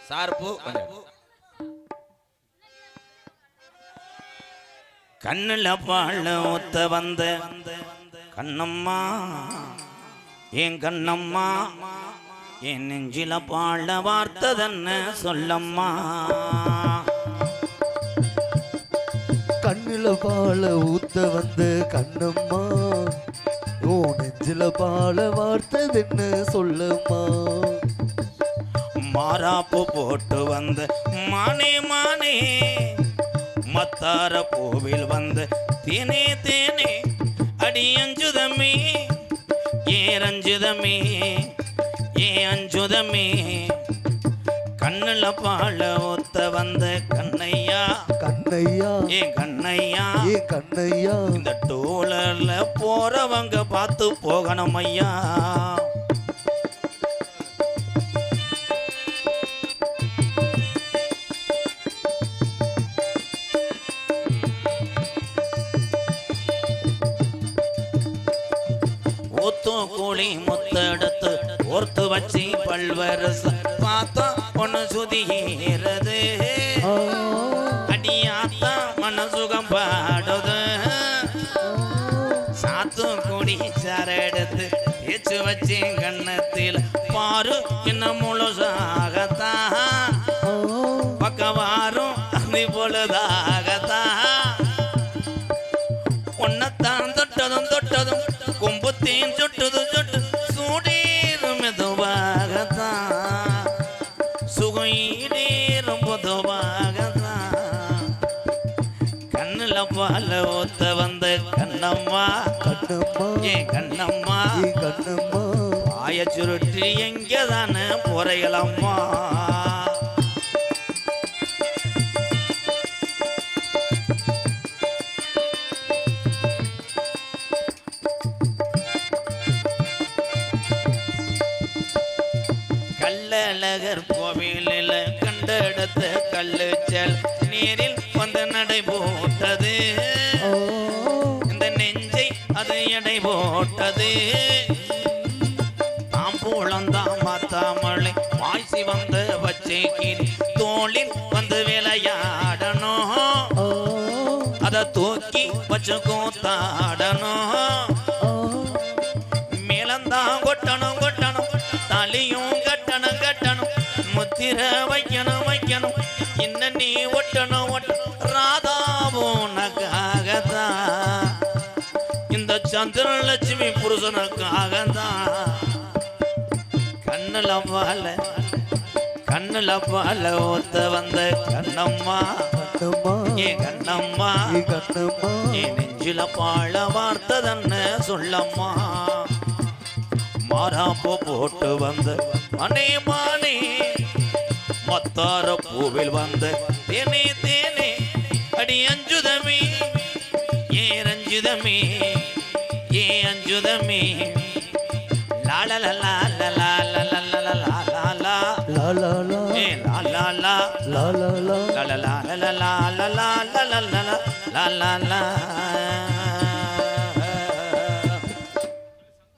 சார்பு கண்ணுல பாழ ஒத்த வந்த கண்ணம்மா, என் கண்ணம்மா, என் நெஞ்சில பாழ வார்த்ததன்ன சொல்லம்மா. கண்ணுல பால ஊத்த வந்த கண்ணம்மா, ஓ நெஞ்சில பால வார்த்ததென்ன சொல்லம்மா. மாறாப்பு போட்டு வந்த மானே மானே, மத்தார பூவில் வந்த தேனே தேனே, அடி அஞ்சுதமே ஏ ரஞ்சுதமே ஏ அஞ்சுதமே. கண்ணுல பாழ ஒத்த வந்த கண்ணையா கண்ணையா, ஏ கண்ணையா, ஏ கண்ணையா. இந்த டோலர்ல போறவங்க பார்த்து போகணும் ஐயா. கோழி முத்தெடுத்து ஓர்த்து வச்சு பல்வரசு பார்த்தா பொண்ணு சுதிகிறது, அடியாத்தா மனசுகம் பாடுது. சாத்து குடி சரெடுத்து தேச்சு வச்சு கண்ணத்தில் பாரு இன்னும் முழுசாகத்தான், பக்கவாரும் அந்தி பொழுதாகத்தான். உன்னத்தான் தொட்டதும் தொட்டதும் கும்புத்தேன் சுட்டுது சுட்டு சூடேறும் மெதுவாகத்தான், சுகையீடேறும் பொதுவாகத்தான். கண்ணுல பால ஊத்த வந்த கண்ணம்மா, கண்ணம்மா, ஏ கண்ணம்மா, ஏ கண்ணம்மா. ஆய சுருட்டி எங்கதானே பொறைகளம்மா. கள்ளழகர் கோவிலில் கண்டெடுத்த கல்லுச்சல் நீரில் வந்து நடை போட்டது, இந்த நெஞ்சை அது எடை போட்டது. தாம்பூளந்தாம் மாத்தாமலை வாய்ச்சி வந்த பச்சை கீழ் தோளில் வந்து விளையாடணும், அதை தூக்கி வச்சு கூத்தாடணும். மேலந்தான் கொட்டணும் கொட்டணும், தலையும் கட்டணும் கட்டணும், முத்திர வைக்கணும் வைக்கணும், இன்னும் நீ ஒட்டணும் ஒட்டணும். ராதாவோனக்காகத்தான், இந்த சந்திரலட்சுமி புருஷனுக்காகத்தான். கண்ணுல பால ஒத்த வந்த கண்ணம்மா, கண்ணம்மா, ஏ கண்ணம்மா, ஏ கண்ணம்மா. ஏ நெஞ்சில பாழ வார்த்ததன்ன சொல்லம்மா. மாறாப்பு போட்டு வந்த மனே மானே, மத்தார பூவில் வந்த தேனே தேனே, அடி அஞ்சுதமே ஏ ரஞ்சுதமே ஏ அஞ்சுதமே. லா லா லா லா லா லா லா லா லா லா லா லா லா, ஏ லா லா லா லா லா லா லா லா லா லா லா லா லா லா லா லா லா.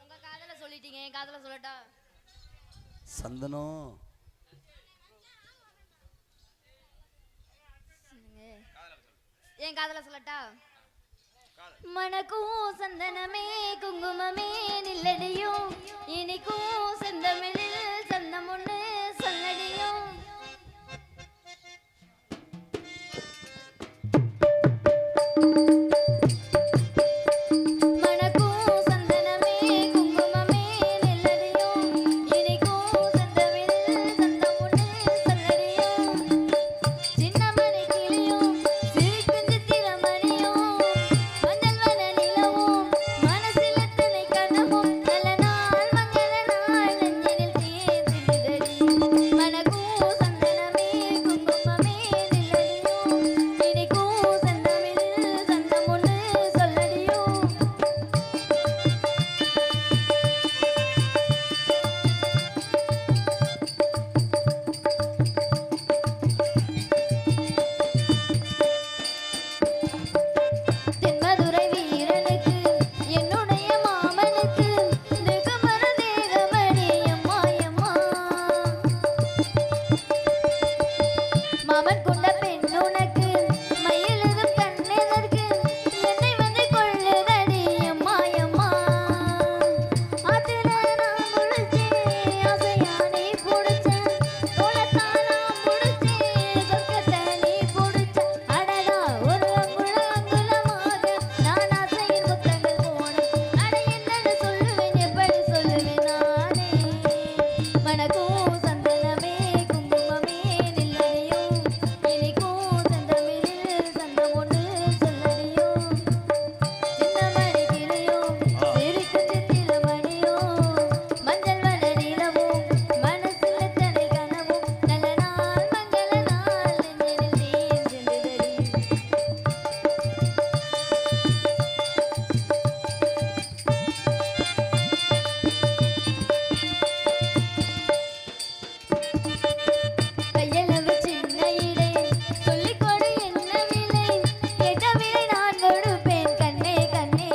உங்க காதல சொல்லிட்டீங்க, என் காதல சொல்லட்டா? சந்தனம் என் காதல சொல்லட்டா? மணக்கும் சந்தனமே குங்குமமே நில்லடியும், இனிக்கும் செந்தமிழில் சந்தம் ஒண்ணு சொல்லடியும். மணக்கும் சந்தனமே குங்குமமே நில்லடியும், இனிக்கும் செந்தமிழில் சந்தம் ஒண்ணு சொல்லடியும். சின்னமணி கிளியும் சிரிக்கும் சித்திரமணியும், மஞ்சள் வன நிலவும் மனசில் எத்தனை கனவும், நல்ல நாள் மங்கள நாள் நெஞ்சினில் தீர்ந்திடுதடி. மணக்கும் சந்தனமே குங்குமமே நில்லடியும், இனிக்கும் செந்தமிழில் சந்தம் ஒண்ணு சொல்லடியும். தென்மதுரை வீரனுக்கு என்னுடைய மாமனுக்கு திகமர தேகமணி அம்மா அம்மா. மாமன் கொண்ட பெண் உனக்கு மயிலதும் கண்ணெதற்கு, என்னை வந்து கொள்ளுதடி அம்மா அம்மா. ஆத்துல நான் முழிச்சேன் ஆசையா நீ புடிச்சேன், தோளத்தான் நான் புடிச்சேன் சொர்க்கத்தை நீ புடிச்ச. அடடா ஒரு அங்குலமாக நான் ஆசையின் முத்தங்கள் போனேன், அட என்னன்னு சொல்லுவேன் எப்படி சொல்லுவேன் நானே. மணக்கும் சந்தனமே குங்குமமே நில்லடியும், இனிக்கும் செந்தமிழில் சந்தம் ஒண்ணு சொல்லடியும். சின்னமணி கிளியும் சிரிக்கும் சித்திரமணியும், மஞ்சள் வன நிலவும் மனசில் எத்தனை கனவும், நல்ல நாள் மங்கள நாள் நெஞ்சினில் தீர்ந்திடுதடி. கையளவு சின்ன இடை சொல்லிக் கொடு என்ன விலை, கேட்ட விலை நான் கொடுப்பேன் கண்ணே கண்ணே.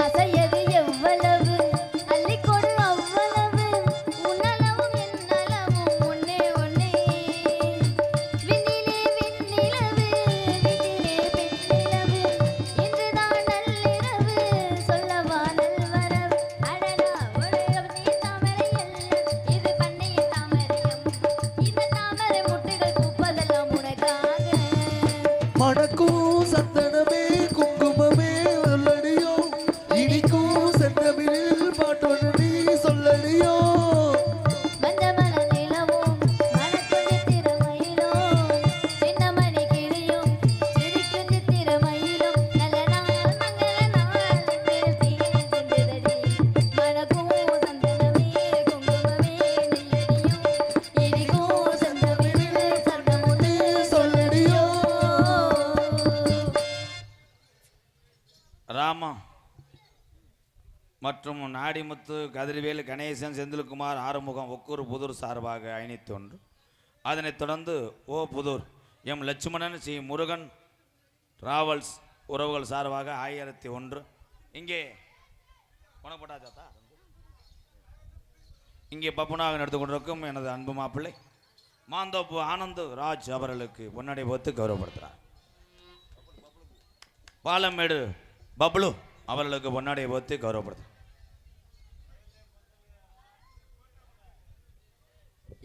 அசையது எவ்வளவு அள்ளிக் கொடு அவ்வளவு, உன்னளவும் என்னளவும் ஒன்னே ஒன்னே. விண்ணிலே விண்ணிலவு வீட்டிலே பெண்ணிலவு, இன்றுதான் நள்ளிரவு சொல்லவா நல்வரவு. அடடா ஒரு நீ தாமரை எல்லாம் இது பண்ணைய தாமரையம், இந்த தாமரை முட்டுகள் பூப்பதெல்லாம் உனக்காக. மணக்கும் சந்தனமே குங்குமமே சொல்லடியோ, இனிக்கும் செந்தமிழில் பாட்டொன்று நீ சொல்லடியோ. மஞ்சமல நிலவும் மணக்கும் சித்திரமயிலும், சின்னமணி கிளியும் சிரிக்கும் சித்திரமயிலும், நல்ல நாள் மங்கள நாள் நெஞ்சில் தீர்ந்திடுதடி. மணக்கும் சந்தனமே குங்குமமே நில்லடியும், இனிக்கும் செந்தமிழில் சந்தம் ஒண்ணு சொல்லடியோ. ராமா மற்றும் நாடிமுத்து கதிர்வேல் கணேசன் செந்தில்குமார் ஆறுமுகம் ஒக்கூர் புதூர் சார்பாக 501. அதனைத் தொடர்ந்து ஓ Pudur M Lakshmanan C Murugan travels உறவுகள் சார்பாக 1001. இங்கே உனப்பட்டாச்சா இங்கே பப்புனாக எடுத்துக்கொண்டிருக்கும் எனது அன்பு மாப்பிள்ளை மாந்தோப்பு ஆனந்த் ராஜ் அவர்களுக்கு பொன்னடை போத்து கௌரவப்படுத்துகிறார். பாலமேடு பப்ளு அவர்களுக்கு பொன்னாடியை போத்து கௌரவப்படுத்து.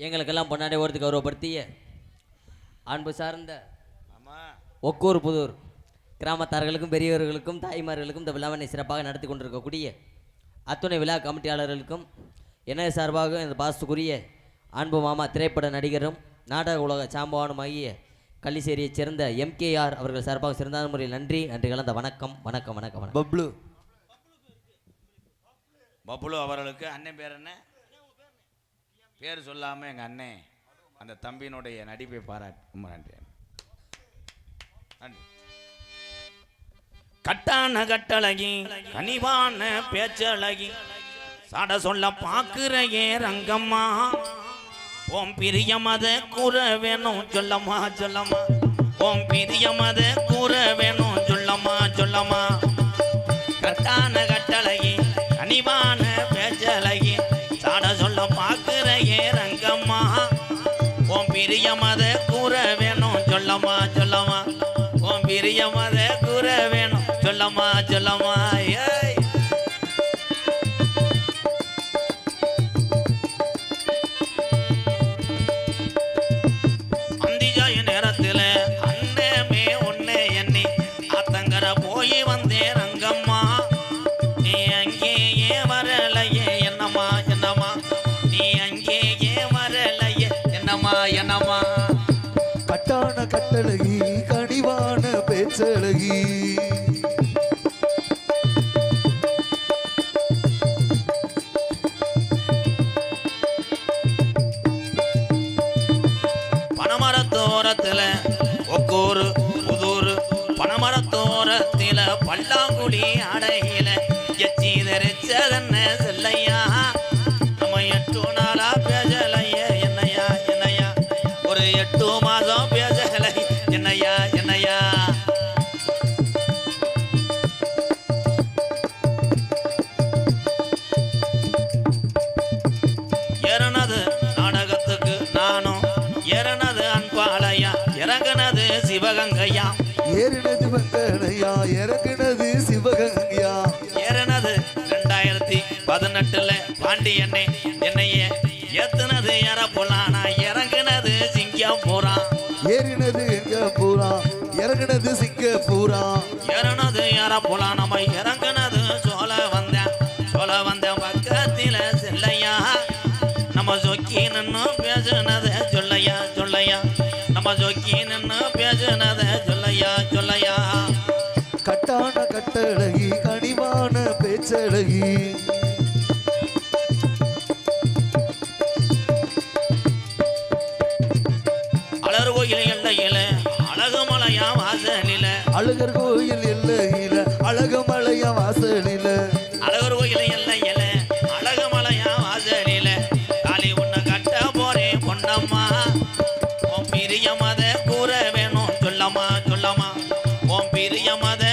எங்களுக்கெல்லாம் பொன்னாடை ஓர்த்து கௌரவப்படுத்திய அன்பு சார்ந்த ஆமாம் ஒக்கூர் புதூர் கிராமத்தார்களுக்கும் பெரியவர்களுக்கும் தாய்மார்களுக்கும் இந்த விழாவினை சிறப்பாக நடத்தி கொண்டிருக்கக்கூடிய அத்துணை விழா கமிட்டியாளர்களுக்கும் எனது சார்பாக இந்த பாசத்துக்குரிய அன்பு மாமா திரைப்பட நடிகரும் நாடக உலக சாம்பவானுமாகிய கள்ளிசேரியைச் சேர்ந்த MKR அவர்கள் சார்பாக சிறந்த முறையில் நன்றி கலந்த வணக்கம் வணக்கம் வணக்கம் வணக்கம். பப்ளு பப்ளு அவர்களுக்கு அண்ணன் பேர் என்ன? பேர் சொல்லாமல் எங்கள் அண்ணன் அந்த தம்பியினுடைய நடிப்பை பாராட்டு ரொம்ப நன்றி நன்றி. கட்டான கட்டழகி கனிவான பேச்சழகி சாட சொல்ல பாக்குற ஏ ரங்கம்மா ஓம் பிரியமத கூற வேணும் சொல்லம்மா சொல்லம்மா ஓம் பிரியமத கூற வேணும் சொல்லம்மா சொல்லம்மா கட்டான கட்டழகி கனிவான பேச்சழகி சாட சொல்ல பாக்குற ஏ ரங்கம்மா ஓம் பிரியமத கூற வேணும் சொல்லம்மா சொல்லம்மா ஓம் பிரியமத கூற வேணும் சொல்லம்மா சொல்லம்மா ஏய் போய் வந்தே ரங்கம்மா நீ அங்கேயே வரலையே என்னம்மா என்னம்மா நீ அங்கேயே வரலையே என்னம்மா என்னம்மா கட்டான கட்டழகி கனிவான பேச்சழகி பனமரத்தோரத்துல ஒக்கூரு புதூரு பனமரத்தோரத்தில பல்லாங்குடி அடையில எச்சி தரிச்சதென்ன செல்லையா நம்ம 8 நாளா பேசலையே என்னையா என்னையா ஒரு 8 மாதம் பேசலை என்னையா என்னையா ஏறனது நாடகத்துக்கு நானும் ஏறனது அன்பாளையா இறங்குனது சிவகங்கையா ஏறினது வந்தனையா இறங்கினது சிவகங்கையா ஏறினது 2018 பாண்டியண்ணே என்னைய ஏத்துனது யார போலானா இறங்குனது சிங்கப்பூரா ஏறினது எங்க பூரா இறங்கினது சிங்கப்பூரா ஏறினது யார போலா நம்ம இறங்குனது சோழ வந்தேன் பக்கத்தில செல்லையா நம்ம சொக்கி நின்னு பேசுனத சொல்லையா சொல்லையா நம்ம சொக்கி நின்னு பேசுனத சொல்லையா சொல்லையா கட்டான கட்டழகி கனிவான பேச்சழகி அழகு கோயில் எல்லையில அழகுமலையா வாசலில அழகர் கோயில் எல்லையில அழகுமலையா வாசலில அழகர் கோயில் எல்லையில அழகுமலையா வாசலில காளி உன்னை கட்ட போறேன் பொன்னம்மா உன் பிரியமத கூற வேணும் சொல்லம்மா சொல்லம்மா உன் பிரியமத